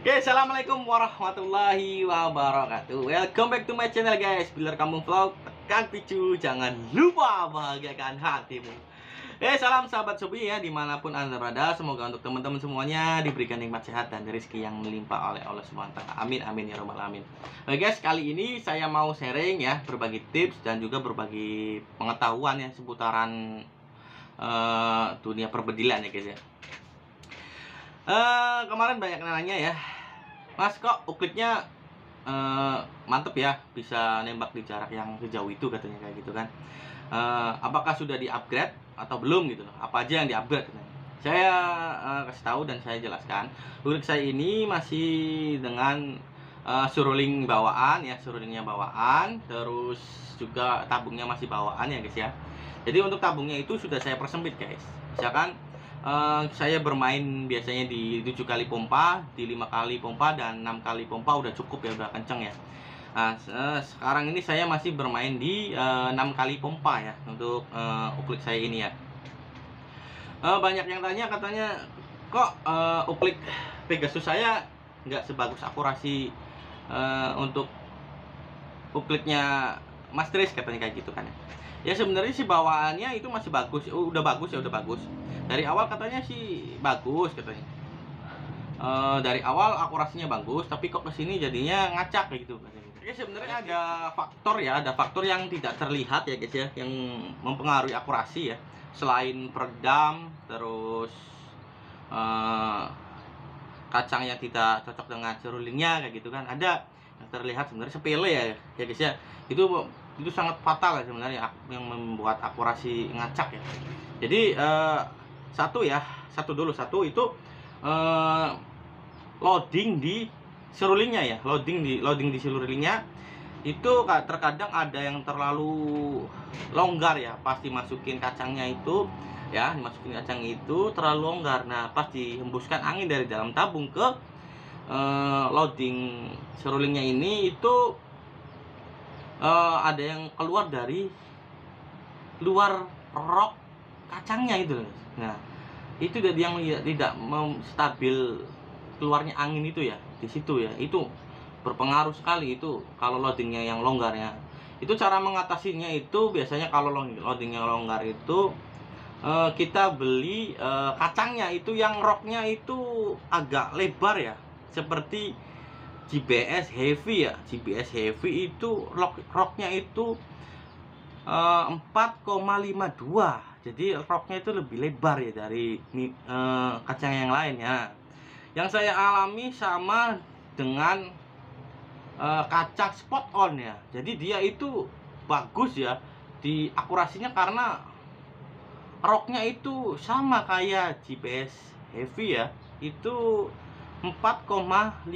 Oke, assalamualaikum warahmatullahi wabarakatuh. Welcome back to my channel guys. Bilar Kampung Vlog, tekan picu, jangan lupa bahagiakan hatimu. Salam sahabat Sobi ya, dimanapun anda berada. Semoga untuk teman-teman semuanya diberikan nikmat sehat dan rezeki yang melimpah oleh Allah SWT. Amin amin ya robbal alamin. Oke guys, kali ini saya mau sharing ya, berbagi tips dan juga berbagi pengetahuan ya seputaran dunia perbedilan ya guys ya. Kemarin banyak yang nanya ya, Mas kok uklitnya mantep ya, bisa nembak di jarak yang sejauh itu katanya kayak gitu kan. Apakah sudah di-upgrade atau belum gitu loh? Apa aja yang di-upgrade katanya. Saya kasih tahu dan saya jelaskan. Uklit saya ini masih dengan suruling bawaan ya, surulingnya bawaan, terus juga tabungnya masih bawaan ya guys ya. Jadi untuk tabungnya itu sudah saya persempit guys. Misalkan saya bermain biasanya di 7 kali pompa, di 5 kali pompa, dan 6 kali pompa udah cukup ya, udah kenceng ya. Nah, sekarang ini saya masih bermain di 6 kali pompa ya untuk uklit saya ini ya. Banyak yang tanya katanya, kok uklit Pegasus saya nggak sebagus akurasi untuk uklitnya Mas Tris katanya kayak gitu kan ya. Ya sebenarnya sih bawaannya itu masih bagus, udah bagus ya, udah bagus. Dari awal katanya sih bagus katanya. Dari awal akurasinya bagus, tapi kok kesini jadinya ngacak kayak gitu. Oke, sebenarnya ada faktor ya, ada faktor yang tidak terlihat ya guys ya, yang mempengaruhi akurasi ya. Selain peredam, terus kacang yang tidak cocok dengan serulingnya kayak gitu kan, ada yang terlihat sebenarnya sepele ya guys ya. Itu sangat fatal ya sebenarnya, yang membuat akurasi ngacak ya. Jadi satu itu loading di serulingnya ya, loading di serulingnya itu terkadang ada yang terlalu longgar ya, pas dimasukin kacangnya itu ya, dimasukin kacang itu terlalu longgar. Nah, pas dihembuskan angin dari dalam tabung ke loading serulingnya ini, itu ada yang keluar dari luar rok kacangnya itu. Nah, itu yang tidak stabil keluarnya angin itu ya, di situ ya. Itu berpengaruh sekali itu kalau loadingnya yang longgar ya. Itu cara mengatasinya itu biasanya kalau loadingnya longgar itu kita beli kacangnya itu yang roknya itu agak lebar ya, seperti GBS Heavy ya. GBS Heavy itu roknya itu 4,52. Jadi roknya itu lebih lebar ya dari kacang yang lain ya. Yang saya alami sama dengan kacang spot on ya. Jadi dia itu bagus ya di akurasinya, karena roknya itu sama kayak GBS Heavy ya, itu 4,52.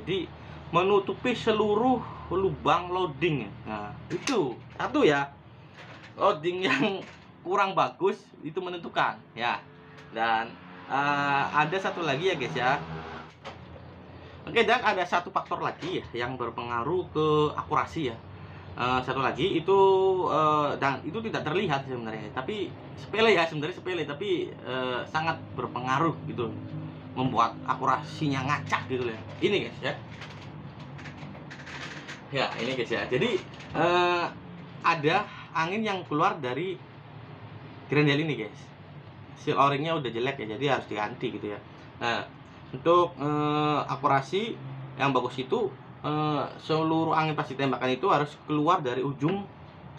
Jadi menutupi seluruh lubang loading. Nah, itu satu ya, loading yang kurang bagus itu menentukan ya. Dan ada satu lagi ya guys ya. Oke, dan ada satu faktor lagi ya yang berpengaruh ke akurasi ya. Satu lagi itu dan itu tidak terlihat sebenarnya, tapi sepele ya, sebenarnya sepele, tapi sangat berpengaruh gitu, membuat akurasinya ngacak gitu ya. Ini guys ya. Ya, ini guys ya. Jadi ada angin yang keluar dari grendel ini guys. Seal o-ringnya udah jelek ya, jadi harus diganti gitu ya. Nah, untuk akurasi yang bagus itu seluruh angin pas ditembakkan itu harus keluar dari ujung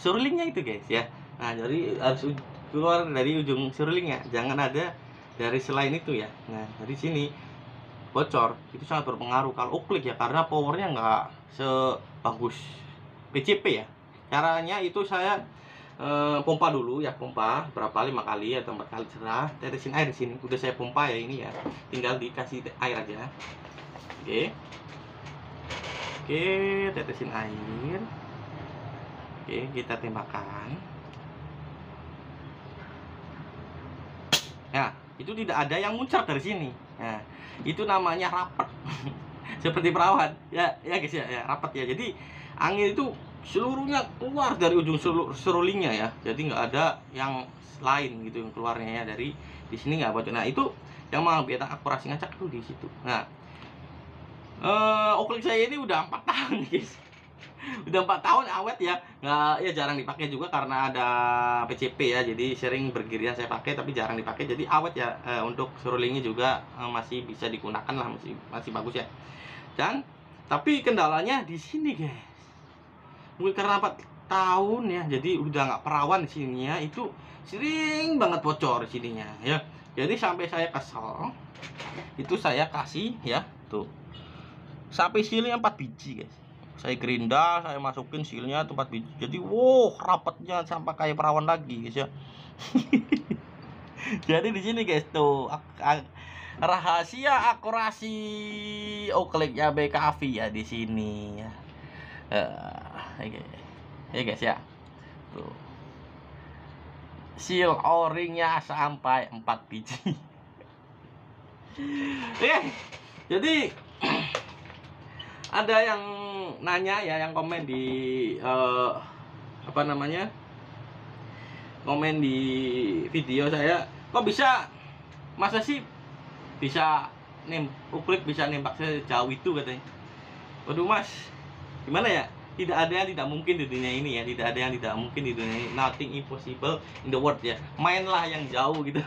serulingnya itu guys ya. Nah, jadi harus keluar dari ujung serulingnya, jangan ada dari selain itu ya. Nah, dari sini bocor itu sangat berpengaruh kalau uklik ya, karena powernya nggak sebagus PCP ya. Caranya itu saya pompa dulu ya, pompa berapa, 5 kali atau 4 kali cerah, tetesin air di sini. Udah saya pompa ya ini ya, tinggal dikasih air aja. Oke, tetesin air. Oke, kita tembakkan. Nah, itu tidak ada yang muncrat dari sini. Nah, itu namanya rapet. Seperti perawan ya guys ya, rapet ya. Jadi angin itu seluruhnya keluar dari ujung serulingnya ya, jadi nggak ada yang lain gitu yang keluarnya ya, dari di sini nggak bocor. Nah, itu yang membuat akurasi ngacak tuh di situ. Nah, Oklik saya ini udah 4 tahun guys. Udah 4 tahun awet ya. Nggak, ya jarang dipakai juga karena ada PCP ya. Jadi sering bergiliran saya pakai tapi jarang dipakai. Jadi awet ya. Untuk scrollingnya juga masih bisa digunakan lah, masih bagus ya. Dan tapi kendalanya di sini guys. Mungkin karena 4 tahun ya, jadi udah nggak perawan di sininya, itu sering banget bocor sininya ya. Jadi sampai saya kesel, itu saya kasih ya tuh sampai sealnya 4 biji guys. Saya gerinda, saya masukin sealnya tuh 4 biji. Jadi wow, rapatnya sampai kayak perawan lagi guys ya. Jadi di sini guys tuh rahasia akurasi okliknya BKV ya di sini ya. Ya guys ya. Tuh. Seal o-ringnya sampai 4 biji. Oke. Jadi ada yang nanya ya, yang komen di apa namanya? Komen di video saya, kok bisa, masa sih bisa oklik bisa nembak sejauh itu katanya. Waduh mas, gimana ya? Tidak ada yang tidak mungkin di dunia ini ya, tidak ada yang tidak mungkin di dunia ini. Nothing impossible in the world ya. Mainlah yang jauh gitu.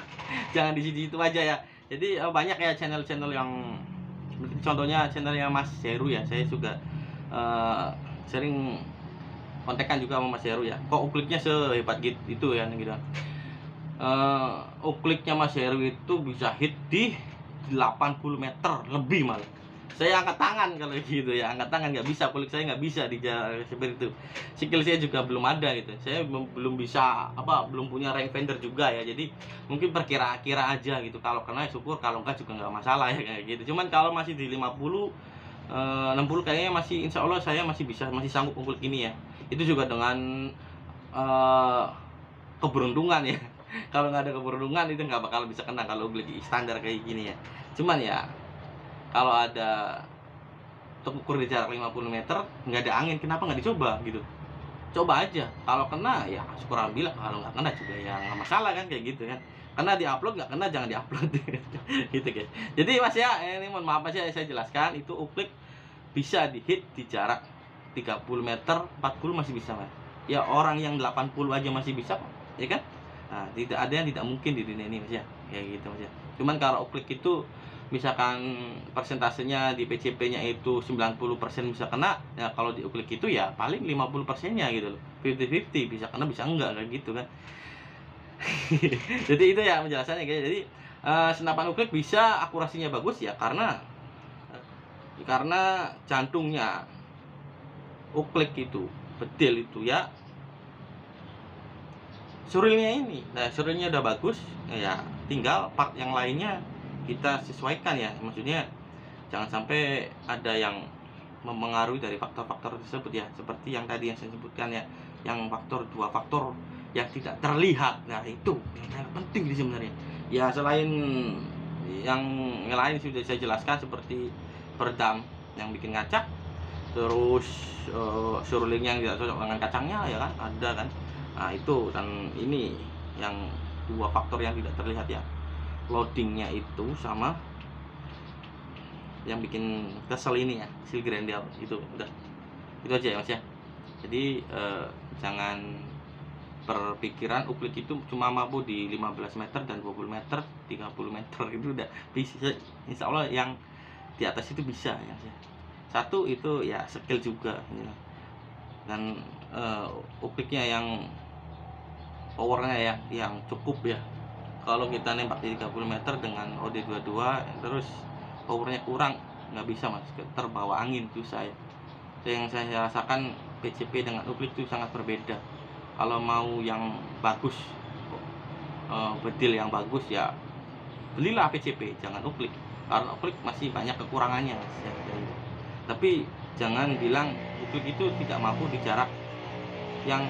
Jangan di situ aja ya. Jadi banyak ya channel-channel yang, contohnya channelnya Mas Heru ya. Saya juga sering kontekan juga sama Mas Heru ya. Kok ukliknya sehebat gitu itu ya gitu. Ukliknya Mas Heru itu bisa hit di 80 meter lebih malah. Saya angkat tangan kalau gitu ya, angkat tangan nggak bisa, kulik saya nggak bisa di jalan seperti itu. Skill saya juga belum ada gitu. Saya belum bisa belum punya rangefinder juga ya. Jadi mungkin perkira-kira aja gitu. Kalau kena ya syukur, kalau enggak juga nggak masalah ya kayak gitu. Cuman kalau masih di 50 60 kayaknya masih, insya Allah saya masih bisa, masih sanggup kulik ini ya. Itu juga dengan keberuntungan ya. Kalau nggak ada keberuntungan itu nggak bakal bisa kena kalau kulik standar kayak gini ya. Cuman ya kalau ada terukur di jarak 50 meter nggak ada angin, kenapa nggak dicoba gitu? Coba aja, kalau kena ya syukur alhamdulillah, kalau nggak kena juga ya nggak masalah kan kayak gitu kan. Karena diupload, nggak kena jangan diupload. Gitu guys. Jadi mas ya, ini mohon maaf aja saya jelaskan, itu uklik bisa di hit di jarak 30 meter, 40 masih bisa mas. Ya orang yang 80 aja masih bisa kok, ya kan? Nah, tidak ada yang tidak mungkin di dunia ini mas ya, kayak gitu mas ya. Cuman kalau uklik itu misalkan persentasenya di PCP-nya itu 90% bisa kena, ya kalau di uklik itu ya paling 50%-nya gitu loh. 50-50 bisa kena bisa enggak kayak gitu kan. Jadi itu ya penjelasannya guys. Jadi senapan uklik bisa akurasinya bagus ya karena jantungnya uklik itu bedil itu ya surilnya ini. Nah, surilnya udah bagus ya, tinggal part yang lainnya kita sesuaikan ya, maksudnya jangan sampai ada yang mempengaruhi dari faktor-faktor tersebut ya, seperti yang tadi yang saya sebutkan ya, yang dua faktor yang tidak terlihat. Nah itu yang penting sebenarnya ya, selain yang lain sudah saya jelaskan seperti peredam yang bikin ngacak, terus suruling yang tidak cocok dengan kacangnya ya kan, ada kan. Nah itu, dan ini yang dua faktor yang tidak terlihat ya, loadingnya itu sama yang bikin kesel ini ya, seal grendel itu. Udah itu aja ya mas ya. Jadi jangan berpikiran uklik itu cuma mampu di 15 meter dan 20 meter 30 meter itu udah bisa, insya Allah yang di atas itu bisa ya mas ya. Satu itu ya skill juga ya. Dan ukliknya yang powernya ya yang cukup ya. Kalau kita nembak di 30 meter dengan OD22 terus powernya kurang, nggak bisa mas, terbawa angin tuh saya. Yang saya rasakan PCP dengan uklik itu sangat berbeda. Kalau mau yang bagus, bedil yang bagus ya belilah PCP, jangan uklik, karena uklik masih banyak kekurangannya mas ya. Tapi jangan bilang uklik itu tidak mampu di jarak yang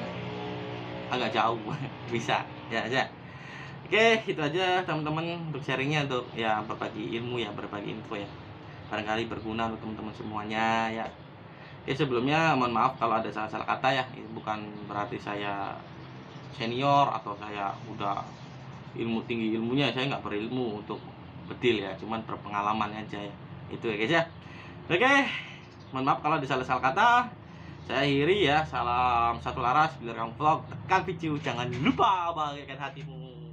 agak jauh. Bisa ya aja. Oke, itu aja teman-teman untuk sharingnya, untuk ya berbagi ilmu ya, berbagi info ya. Barangkali berguna untuk teman-teman semuanya ya. Oke, sebelumnya mohon maaf kalau ada salah-salah kata ya. Ini bukan berarti saya senior atau saya udah tinggi ilmunya. Saya nggak berilmu untuk bedil ya, cuman berpengalaman aja ya. Itu ya guys ya. Oke, mohon maaf kalau ada salah-salah kata. Saya akhiri ya. Salam satu laras, biar kamu vlog, tekan video, jangan lupa bahagiakan hatimu.